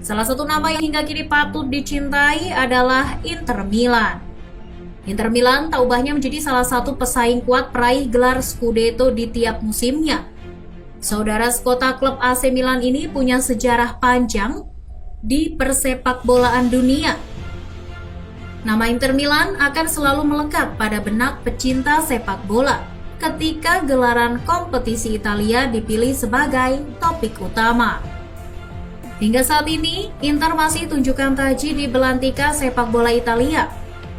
Salah satu nama yang hingga kini patut dicintai adalah Inter Milan. Inter Milan tak ubahnya menjadi salah satu pesaing kuat peraih gelar Scudetto di tiap musimnya. Saudara sekota klub AC Milan ini punya sejarah panjang di persepakbolaan dunia. Nama Inter Milan akan selalu melekat pada benak pecinta sepak bola ketika gelaran kompetisi Italia dipilih sebagai topik utama. Hingga saat ini, Inter masih tunjukkan taji di belantika sepak bola Italia.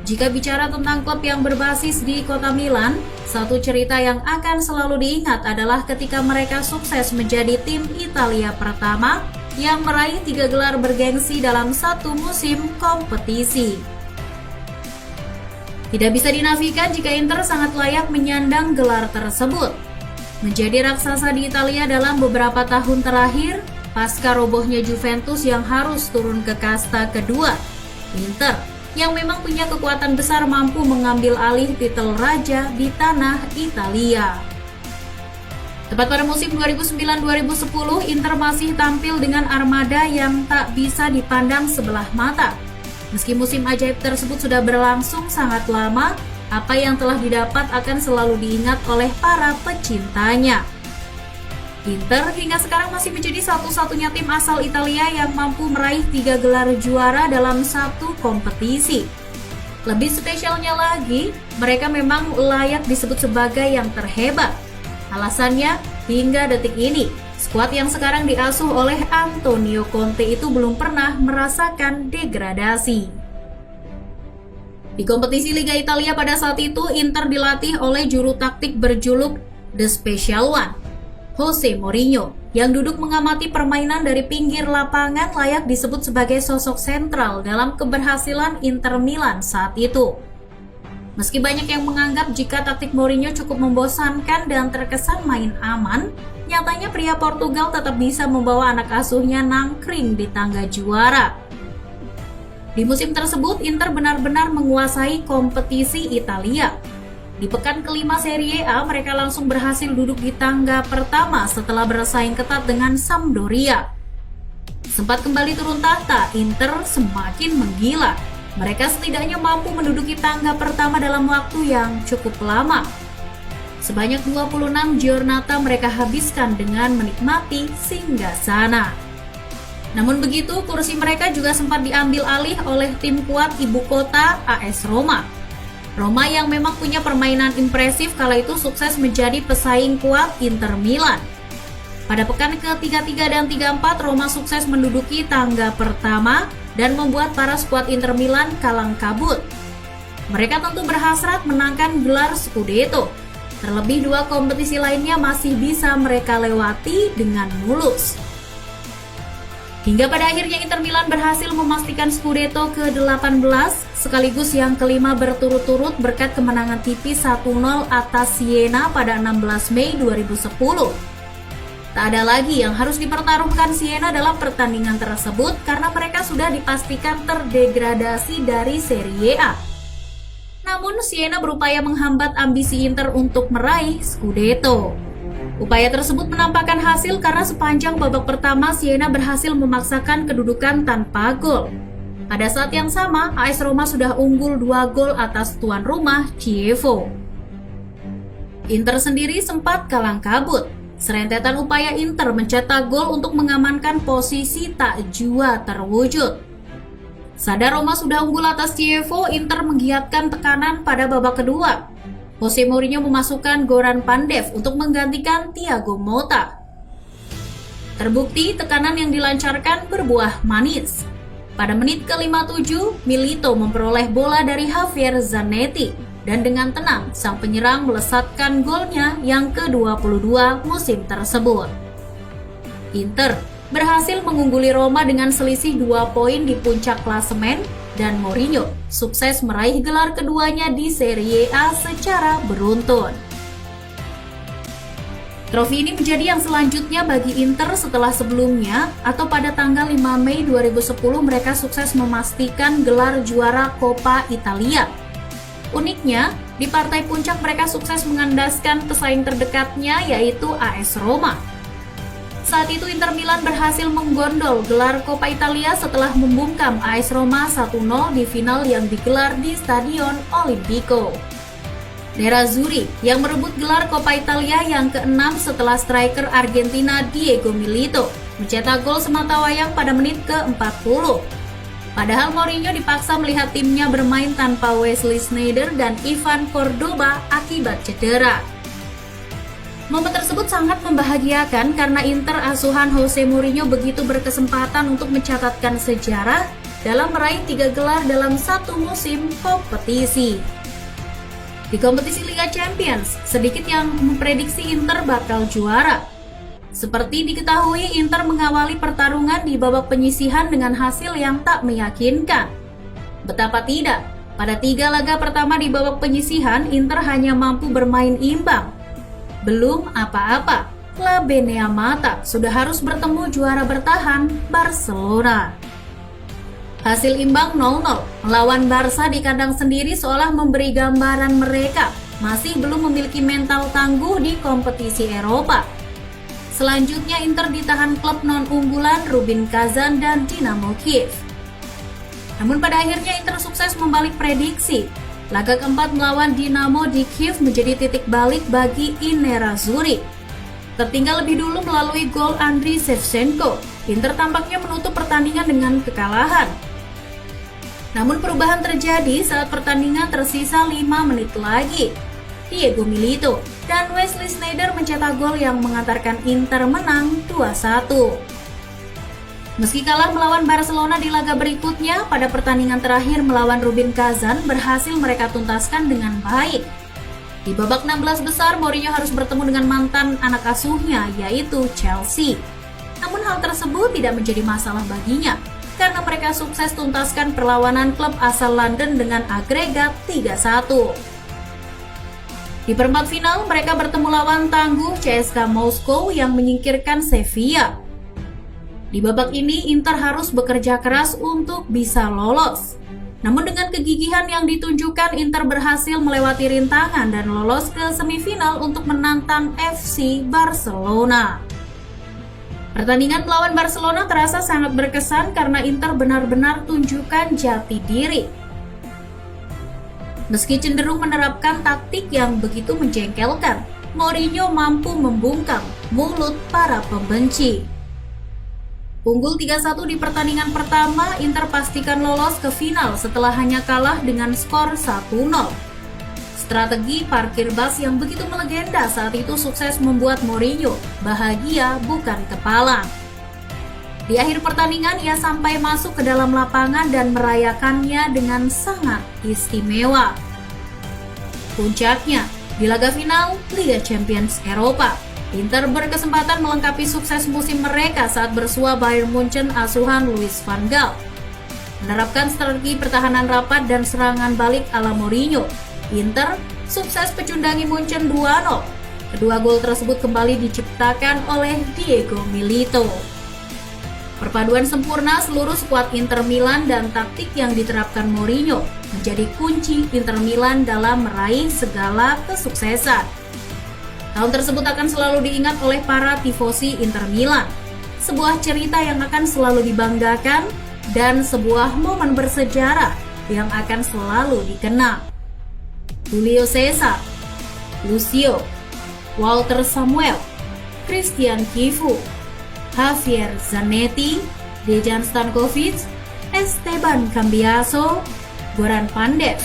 Jika bicara tentang klub yang berbasis di kota Milan, satu cerita yang akan selalu diingat adalah ketika mereka sukses menjadi tim Italia pertama yang meraih 3 gelar bergengsi dalam satu musim kompetisi. Tidak bisa dinafikan jika Inter sangat layak menyandang gelar tersebut. Menjadi raksasa di Italia dalam beberapa tahun terakhir, pasca robohnya Juventus yang harus turun ke kasta kedua, Inter yang memang punya kekuatan besar mampu mengambil alih titel raja di tanah Italia. Tepat pada musim 2009-2010, Inter masih tampil dengan armada yang tak bisa dipandang sebelah mata. Meski musim ajaib tersebut sudah berlangsung sangat lama, apa yang telah didapat akan selalu diingat oleh para pecintanya. Inter hingga sekarang masih menjadi satu-satunya tim asal Italia yang mampu meraih 3 gelar juara dalam satu kompetisi. Lebih spesialnya lagi, mereka memang layak disebut sebagai yang terhebat. Alasannya, hingga detik ini, skuad yang sekarang diasuh oleh Antonio Conte itu belum pernah merasakan degradasi. Di kompetisi Liga Italia pada saat itu, Inter dilatih oleh juru taktik berjuluk The Special One, Jose Mourinho, yang duduk mengamati permainan dari pinggir lapangan layak disebut sebagai sosok sentral dalam keberhasilan Inter Milan saat itu. Meski banyak yang menganggap jika taktik Mourinho cukup membosankan dan terkesan main aman, nyatanya pria Portugal tetap bisa membawa anak asuhnya nangkring di tangga juara. Di musim tersebut, Inter benar-benar menguasai kompetisi Italia. Di pekan kelima Serie A, mereka langsung berhasil duduk di tangga pertama setelah bersaing ketat dengan Sampdoria. Sempat kembali turun tahta, Inter semakin menggila. Mereka setidaknya mampu menduduki tangga pertama dalam waktu yang cukup lama. Sebanyak 26 giornata mereka habiskan dengan menikmati singgasana. Namun begitu, kursi mereka juga sempat diambil alih oleh tim kuat ibu kota AS Roma. Roma yang memang punya permainan impresif kala itu sukses menjadi pesaing kuat Inter Milan. Pada pekan ke-33 dan 34, Roma sukses menduduki tangga pertama dan membuat para skuad Inter Milan kalang kabut. Mereka tentu berhasrat menangkan gelar Scudetto. Terlebih 2 kompetisi lainnya masih bisa mereka lewati dengan mulus. Hingga pada akhirnya Inter Milan berhasil memastikan Scudetto ke-18 sekaligus yang kelima berturut-turut berkat kemenangan tipis 1-0 atas Siena pada 16 Mei 2010. Tak ada lagi yang harus dipertaruhkan Siena dalam pertandingan tersebut karena mereka sudah dipastikan terdegradasi dari Serie A. Namun Siena berupaya menghambat ambisi Inter untuk meraih Scudetto. Upaya tersebut menampakkan hasil karena sepanjang babak pertama Siena berhasil memaksakan kedudukan tanpa gol. Pada saat yang sama, AS Roma sudah unggul 2 gol atas tuan rumah Chievo. Inter sendiri sempat kalang kabut. Serentetan upaya Inter mencetak gol untuk mengamankan posisi tak jua terwujud. Sadar Roma sudah unggul atas Chievo, Inter menggiatkan tekanan pada babak kedua. Jose Mourinho memasukkan Goran Pandev untuk menggantikan Thiago Motta. Terbukti tekanan yang dilancarkan berbuah manis. Pada menit ke-57, Milito memperoleh bola dari Javier Zanetti dan dengan tenang sang penyerang melesatkan golnya yang ke-22 musim tersebut. Inter berhasil mengungguli Roma dengan selisih 2 poin di puncak klasemen dan Mourinho sukses meraih gelar keduanya di Serie A secara beruntun. Trofi ini menjadi yang selanjutnya bagi Inter setelah sebelumnya atau pada tanggal 5 Mei 2010 mereka sukses memastikan gelar juara Coppa Italia. Uniknya, di partai puncak mereka sukses mengandaskan pesaing terdekatnya yaitu AS Roma. Saat itu Inter Milan berhasil menggondol gelar Coppa Italia setelah membungkam AS Roma 1-0 di final yang digelar di Stadion Olimpico. Nerazzurri yang merebut gelar Coppa Italia yang ke-6 setelah striker Argentina Diego Milito mencetak gol sematawayang pada menit ke-40. Padahal Mourinho dipaksa melihat timnya bermain tanpa Wesley Sneijder dan Ivan Cordoba akibat cedera. Momen tersebut sangat membahagiakan karena Inter asuhan Jose Mourinho begitu berkesempatan untuk mencatatkan sejarah dalam meraih 3 gelar dalam satu musim kompetisi. Di kompetisi Liga Champions, sedikit yang memprediksi Inter bakal juara. Seperti diketahui, Inter mengawali pertarungan di babak penyisihan dengan hasil yang tak meyakinkan. Betapa tidak, pada 3 laga pertama di babak penyisihan, Inter hanya mampu bermain imbang. Belum apa-apa, La Beneamata sudah harus bertemu juara bertahan Barcelona. Hasil imbang 0-0 melawan Barca di kandang sendiri seolah memberi gambaran mereka masih belum memiliki mental tangguh di kompetisi Eropa. Selanjutnya Inter ditahan klub non-unggulan Rubin Kazan dan Dinamo Kiev. Namun pada akhirnya Inter sukses membalik prediksi. Laga keempat melawan Dinamo di Kiev menjadi titik balik bagi Nerazzurri. Tertinggal lebih dulu melalui gol Andriy Shevchenko, Inter tampaknya menutup pertandingan dengan kekalahan. Namun perubahan terjadi saat pertandingan tersisa 5 menit lagi. Diego Milito dan Wesley Sneijder mencetak gol yang mengantarkan Inter menang 2-1. Meski kalah melawan Barcelona di laga berikutnya, pada pertandingan terakhir melawan Rubin Kazan berhasil mereka tuntaskan dengan baik. Di babak 16 besar, Mourinho harus bertemu dengan mantan anak asuhnya, yaitu Chelsea. Namun hal tersebut tidak menjadi masalah baginya, karena mereka sukses tuntaskan perlawanan klub asal London dengan agregat 3-1. Di perempat final, mereka bertemu lawan tangguh CSKA Moskow yang menyingkirkan Sevilla. Di babak ini, Inter harus bekerja keras untuk bisa lolos. Namun dengan kegigihan yang ditunjukkan, Inter berhasil melewati rintangan dan lolos ke semifinal untuk menantang FC Barcelona. Pertandingan melawan Barcelona terasa sangat berkesan karena Inter benar-benar tunjukkan jati diri. Meski cenderung menerapkan taktik yang begitu menjengkelkan, Mourinho mampu membungkam mulut para pembenci. Unggul 3-1 di pertandingan pertama, Inter pastikan lolos ke final setelah hanya kalah dengan skor 1-0. Strategi parkir bus yang begitu melegenda saat itu sukses membuat Mourinho bahagia bukan kepalang. Di akhir pertandingan, ia sampai masuk ke dalam lapangan dan merayakannya dengan sangat istimewa. Puncaknya, di laga final Liga Champions Eropa, Inter berkesempatan melengkapi sukses musim mereka saat bersua Bayern Munchen asuhan Louis van Gaal. Menerapkan strategi pertahanan rapat dan serangan balik ala Mourinho, Inter sukses pecundangi Munchen 2-0. Kedua gol tersebut kembali diciptakan oleh Diego Milito. Perpaduan sempurna seluruh skuad Inter Milan dan taktik yang diterapkan Mourinho menjadi kunci Inter Milan dalam meraih segala kesuksesan. Tahun tersebut akan selalu diingat oleh para tifosi Inter Milan. Sebuah cerita yang akan selalu dibanggakan dan sebuah momen bersejarah yang akan selalu dikenang. Julio Cesar, Lucio, Walter Samuel, Christian Kifu, Javier Zanetti, Dejan Stankovic, Esteban Cambiaso, Goran Pandev,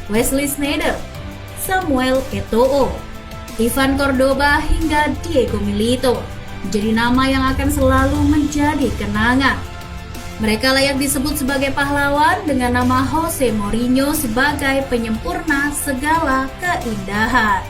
Wesley Sneijder, Samuel Eto'o, Ivan Cordoba hingga Diego Milito menjadi nama yang akan selalu menjadi kenangan. Mereka layak disebut sebagai pahlawan dengan nama Jose Mourinho sebagai penyempurna segala keindahan.